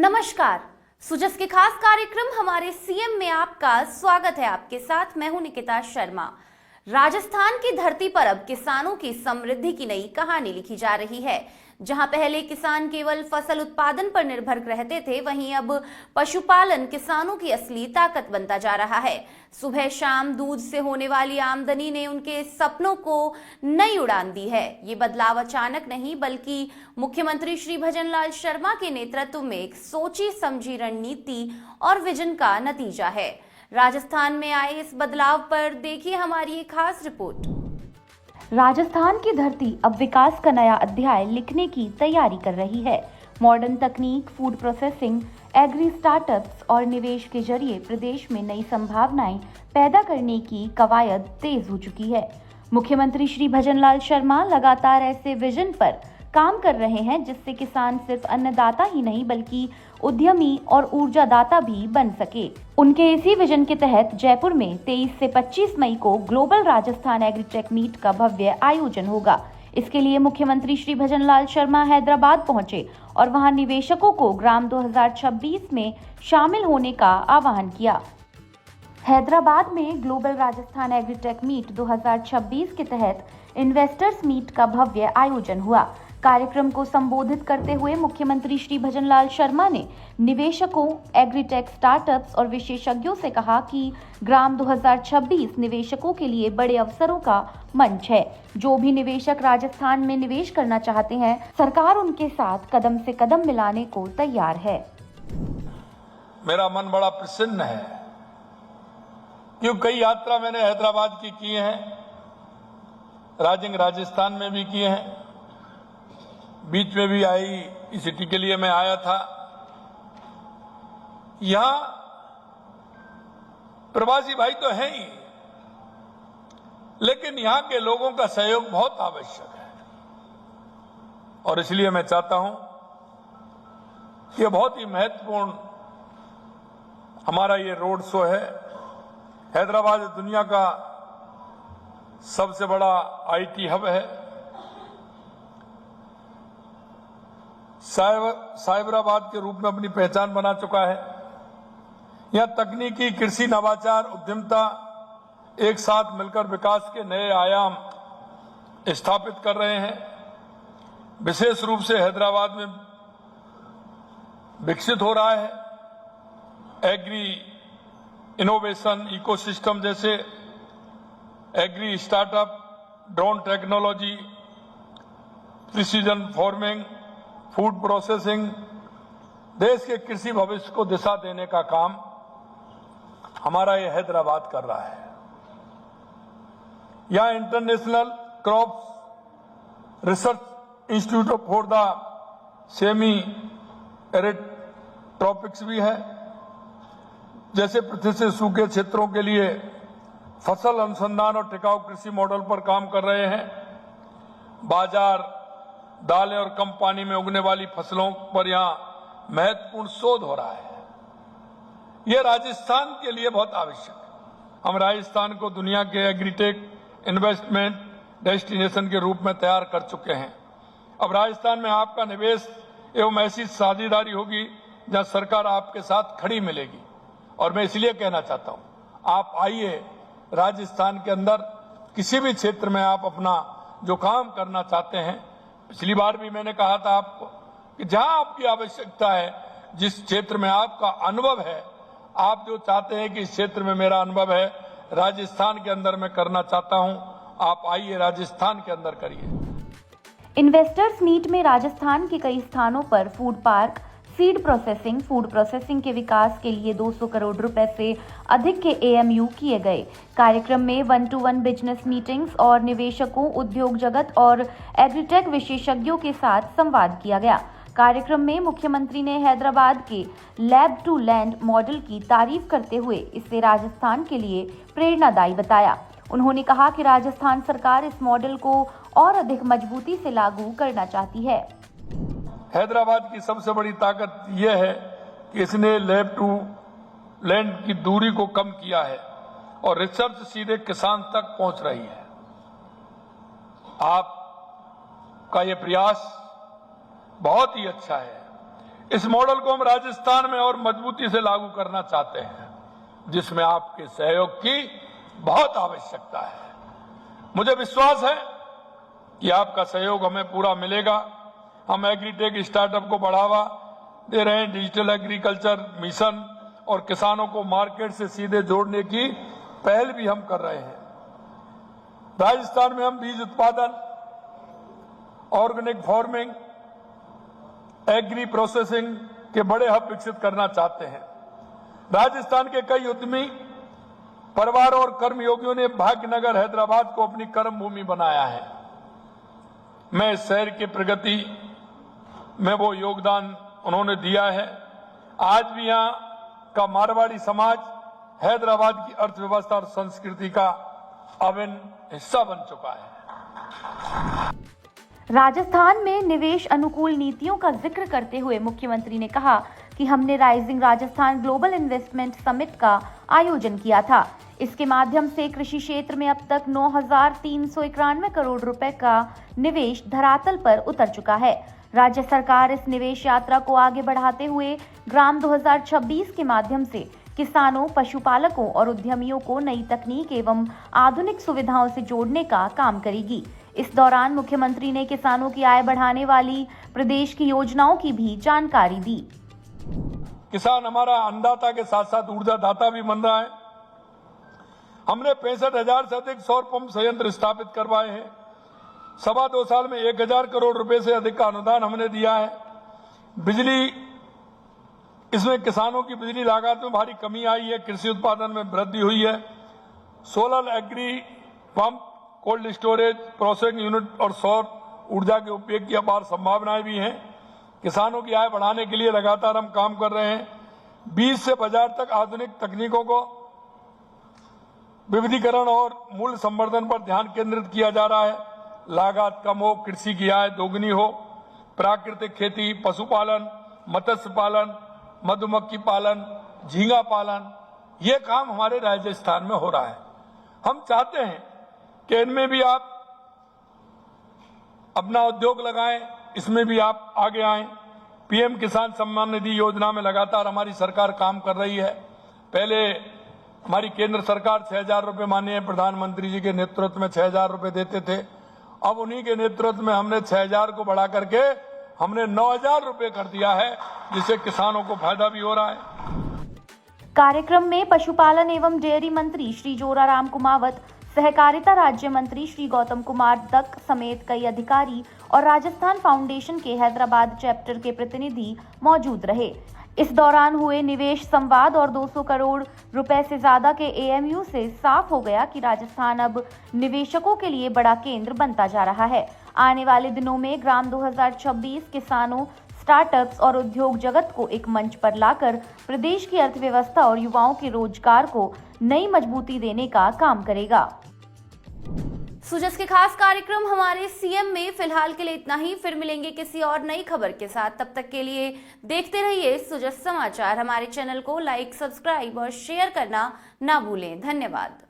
नमस्कार। सुजस के खास कार्यक्रम हमारे सीएम में आपका स्वागत है। आपके साथ मैं हूं निकिता शर्मा। राजस्थान की धरती पर अब किसानों की समृद्धि की नई कहानी लिखी जा रही है। जहां पहले किसान केवल फसल उत्पादन पर निर्भर रहते थे, वहीं अब पशुपालन किसानों की असली ताकत बनता जा रहा है। सुबह शाम दूध से होने वाली आमदनी ने उनके सपनों को नई उड़ान दी है। ये बदलाव अचानक नहीं, बल्कि मुख्यमंत्री श्री भजनलाल शर्मा के नेतृत्व में एक सोची समझी रणनीति और विजन का नतीजा है। राजस्थान में आए इस बदलाव पर देखिए हमारी एक खास रिपोर्ट। राजस्थान की धरती अब विकास का नया अध्याय लिखने की तैयारी कर रही है। मॉडर्न तकनीक, फूड प्रोसेसिंग, एग्री स्टार्टअप्स और निवेश के जरिए प्रदेश में नई संभावनाएं पैदा करने की कवायद तेज हो चुकी है। मुख्यमंत्री श्री भजनलाल शर्मा लगातार ऐसे विजन पर काम कर रहे हैं जिससे किसान सिर्फ अन्नदाता ही नहीं बल्कि उद्यमी और ऊर्जादाता भी बन सके। उनके इसी विजन के तहत जयपुर में 23 से 25 मई को ग्लोबल राजस्थान एग्रीटेक मीट का भव्य आयोजन होगा। इसके लिए मुख्यमंत्री श्री भजनलाल शर्मा हैदराबाद पहुंचे और वहां निवेशकों को ग्राम 2026 में शामिल होने का आह्वान किया। हैदराबाद में ग्लोबल राजस्थान एग्रीटेक मीट 2026 के तहत इन्वेस्टर्स मीट का भव्य आयोजन हुआ। कार्यक्रम को संबोधित करते हुए मुख्यमंत्री श्री भजनलाल शर्मा ने निवेशकों, एग्रीटेक स्टार्टअप्स और विशेषज्ञों से कहा कि ग्राम 2026 निवेशकों के लिए बड़े अवसरों का मंच है। जो भी निवेशक राजस्थान में निवेश करना चाहते हैं, सरकार उनके साथ कदम से कदम मिलाने को तैयार है। मेरा मन बड़ा प्रसन्न है क्यों कई यात्रा मैंने हैदराबाद की किए हैं, राजस्थान में भी किए हैं, बीच में भी आई सिटी के लिए मैं आया था। यहां प्रवासी भाई तो हैं ही, लेकिन यहां के लोगों का सहयोग बहुत आवश्यक है और इसलिए मैं चाहता हूं कि बहुत ही महत्वपूर्ण हमारा ये रोड शो है। हैदराबाद दुनिया का सबसे बड़ा आईटी हब है। साइबराबाद के रूप में अपनी पहचान बना चुका है। यहां तकनीकी, कृषि, नवाचार, उद्यमिता एक साथ मिलकर विकास के नए आयाम स्थापित कर रहे हैं। विशेष रूप से हैदराबाद में विकसित हो रहा है एग्री इनोवेशन इकोसिस्टम, जैसे agri startup, drone technology, precision farming, food processing. देश के कृषि भविष्य को दिशा देने का काम हमारा ये हैदराबाद कर रहा है। यहां international crop research institute for the semi arid tropics भी है, जैसे पृथ्वी से सूखे क्षेत्रों के लिए फसल अनुसंधान और टिकाऊ कृषि मॉडल पर काम कर रहे हैं। बाजार, दालें और कम पानी में उगने वाली फसलों पर यहां महत्वपूर्ण शोध हो रहा है। यह राजस्थान के लिए बहुत आवश्यक है। हम राजस्थान को दुनिया के एग्रीटेक इन्वेस्टमेंट डेस्टिनेशन के रूप में तैयार कर चुके हैं। अब राजस्थान में आपका निवेश एवं ऐसी साझेदारी होगी जहां सरकार आपके साथ खड़ी मिलेगी। और मैं इसलिए कहना चाहता हूं, आप आइए, राजस्थान के अंदर किसी भी क्षेत्र में आप अपना जो काम करना चाहते हैं, पिछली बार भी मैंने कहा था आपको कि जहां आपकी आवश्यकता है, जिस क्षेत्र में आपका अनुभव है, आप जो चाहते हैं कि इस क्षेत्र में मेरा अनुभव है, राजस्थान के अंदर मैं करना चाहता हूं, आप आइए, राजस्थान के अंदर करिए। इन्वेस्टर्स मीट में राजस्थान के कई स्थानों पर फूड पार्क, फूड प्रोसेसिंग के विकास के लिए 200 करोड़ रुपए से अधिक के एएमयू किए गए। कार्यक्रम में 1-to-1 बिजनेस मीटिंग्स और निवेशकों, उद्योग जगत और एग्रीटेक विशेषज्ञों के साथ संवाद किया गया। कार्यक्रम में मुख्यमंत्री ने हैदराबाद के लैब टू लैंड मॉडल की तारीफ करते हुए इसे राजस्थान के लिए प्रेरणादायी बताया। उन्होंने कहा कि राजस्थान सरकार इस मॉडल को और अधिक मजबूती से लागू करना चाहती है। हैदराबाद की सबसे बड़ी ताकत यह है कि इसने लैब टू लैंड की दूरी को कम किया है और रिसर्च सीधे किसान तक पहुंच रही है। आपका यह प्रयास बहुत ही अच्छा है। इस मॉडल को हम राजस्थान में और मजबूती से लागू करना चाहते हैं, जिसमें आपके सहयोग की बहुत आवश्यकता है। मुझे विश्वास है कि आपका सहयोग हमें पूरा मिलेगा। हम एग्रीटेक स्टार्टअप को बढ़ावा दे रहे हैं, डिजिटल एग्रीकल्चर मिशन और किसानों को मार्केट से सीधे जोड़ने की पहल भी हम कर रहे हैं। राजस्थान में हम बीज उत्पादन, ऑर्गेनिक फार्मिंग, एग्री प्रोसेसिंग के बड़े हब विकसित करना चाहते हैं। राजस्थान के कई उद्यमी परिवार और कर्मयोगियों ने भाग्यनगर हैदराबाद को अपनी कर्म भूमि बनाया है। मैं इस शहर की प्रगति में वो योगदान उन्होंने दिया है। आज भी यहाँ का मारवाड़ी समाज हैदराबाद की अर्थव्यवस्था और संस्कृति का अभिन्न हिस्सा बन चुका है। राजस्थान में निवेश अनुकूल नीतियों का जिक्र करते हुए मुख्यमंत्री ने कहा कि हमने rising Rajasthan global investment summit का आयोजन किया था। इसके माध्यम से कृषि क्षेत्र में अब तक 9,391 करोड़ रुपए का निवेश धरातल पर उतर चुका है। राज्य सरकार इस निवेश यात्रा को आगे बढ़ाते हुए ग्राम 2026 के माध्यम से किसानों, पशुपालकों और उद्यमियों को नई तकनीक एवं आधुनिक सुविधाओं से जोड़ने का काम करेगी। इस दौरान मुख्यमंत्री ने किसानों की आय बढ़ाने वाली प्रदेश की योजनाओं की भी जानकारी दी। किसान हमारा अन्नदाता के साथ साथ ऊर्जादाता भी बन रहा है। हमने 65,000 से अधिक सौर पंप संयंत्र स्थापित करवाए हैं। 2.25 साल में 1,000 करोड़ रुपए से अधिक का अनुदान हमने दिया है। बिजली, इसमें किसानों की बिजली लागत में भारी कमी आई है, कृषि उत्पादन में वृद्धि हुई है। Solar agri pump, cold storage, processing unit और सौर ऊर्जा के उपयोग की अपार संभावनाएं भी हैं। किसानों की आय बढ़ाने के लिए लगातार हम काम कर रहे हैं। बीज से बाजार तक आधुनिक तकनीकों को विविधीकरण और मूल्य संवर्धन पर ध्यान केंद्रित किया जा रहा है। लागत कम हो, कृषि की आय दोगुनी हो। प्राकृतिक खेती, पशुपालन, मत्स्य पालन, मधुमक्खी पालन, झींगा पालन, ये काम हमारे राजस्थान में हो रहा है। हम चाहते हैं कि इनमें भी आप अपना उद्योग लगाएं, इसमें भी आप आगे आएं। पीएम किसान सम्मान निधि योजना में लगातार हमारी सरकार काम कर रही है। पहले हमारी केंद्र सरकार 6,000 रुपए माननीय प्रधानमंत्री जी के नेतृत्व में 6,000 रुपए देते थे। अब उन्हीं के नेतृत्व में हमने 6,000 को बढ़ा करके हमने 9,000 रुपए कर दिया है, जिससे किसानों को फायदा भी हो रहा है। कार्यक्रम में पशुपालन एवं डेयरी मंत्री श्री जोराराम कुमावत, सहकारिता राज्य मंत्री श्री गौतम कुमार दत्त समेत कई अधिकारी और राजस्थान फाउंडेशन के हैदराबाद चैप्टर के प्रतिनिधि मौजूद रहे। इस दौरान हुए निवेश संवाद और 200 करोड़ रुपए से ज्यादा के एएमयू से साफ हो गया कि राजस्थान अब निवेशकों के लिए बड़ा केंद्र बनता जा रहा है। आने वाले दिनों में ग्राम 2026 किसानों, स्टार्टअप्स और उद्योग जगत को एक मंच पर लाकर प्रदेश की अर्थव्यवस्था और युवाओं के रोजगार को नई मजबूती देने का काम करेगा। सुजस के खास कार्यक्रम हमारे सीएम में फिलहाल के लिए इतना ही। फिर मिलेंगे किसी और नई खबर के साथ। तब तक के लिए देखते रहिए सुजस समाचार। हमारे चैनल को लाइक, सब्सक्राइब और शेयर करना ना भूलें। धन्यवाद।